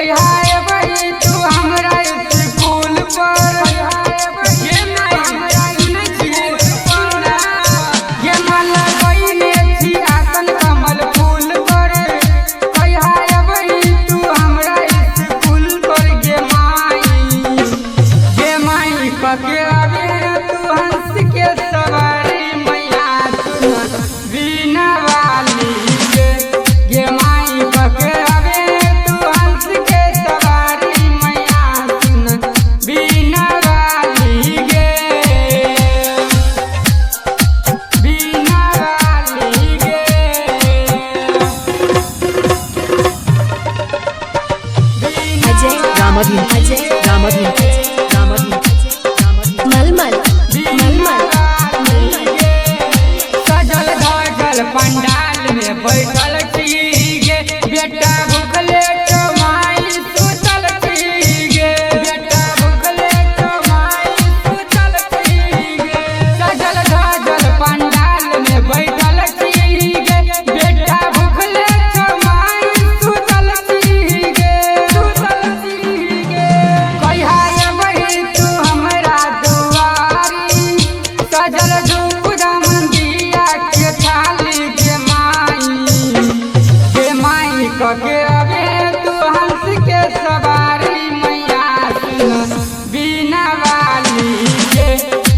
कहिया बही तू हमरा स्कूल पर ये मन लगैले छी आसन कमल फूल पर कहिया बही तू हमरा स्कूल पर गे माई कके आवे तू हंस के सवारी मैया सुन बीना वाली गे माई कके आवे तू हंस के सवारी मैया सुन बीना वाली गे बीना वाली गे अजय रामधीन मलमल सजल धजल पंडाल में बैठल छी गे बेटा भूखले तो माई सुतल छी गे बेटा भूखले तो माई सुतल छी गे सजल धजल पंडाल में बैठल छी गे बेटा भूखले तो माई सुतल छी गे कहिया बही तू हमरा दुआरी सजल धूप दमदिया के थाली गे माई कके आवे तू हंस के सवारी मैया सुन बीना वाली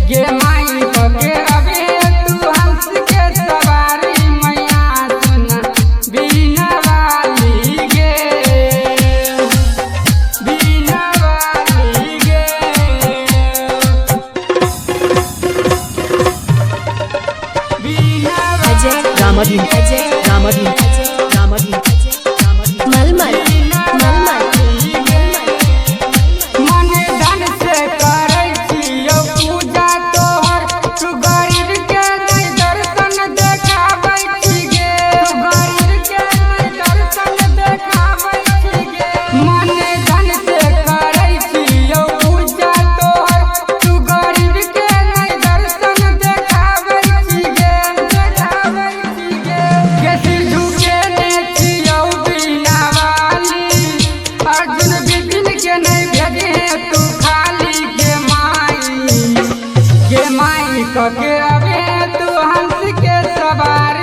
गे माई कके आवे तू हंस के सवारी मैया सुन बीना वाली गे बीना वाली गे बीना अजय रामधीन मलमल मन धन से करै छियौ पूजा तोहर तू गरीब के नहीं दर्शन देखाबै छी गे गरीब के नहीं दर्शन देखाबै छी गे मन धन से करै छियौ पूजा तोहर तू गरीब के नहीं दर्शन देखाबै छी गे के सिर झुके ने छियौ बीना वाली अर्जुन विपिन के नहीं भेजे तू खाली गे माई कके आवे तू हंस के सवार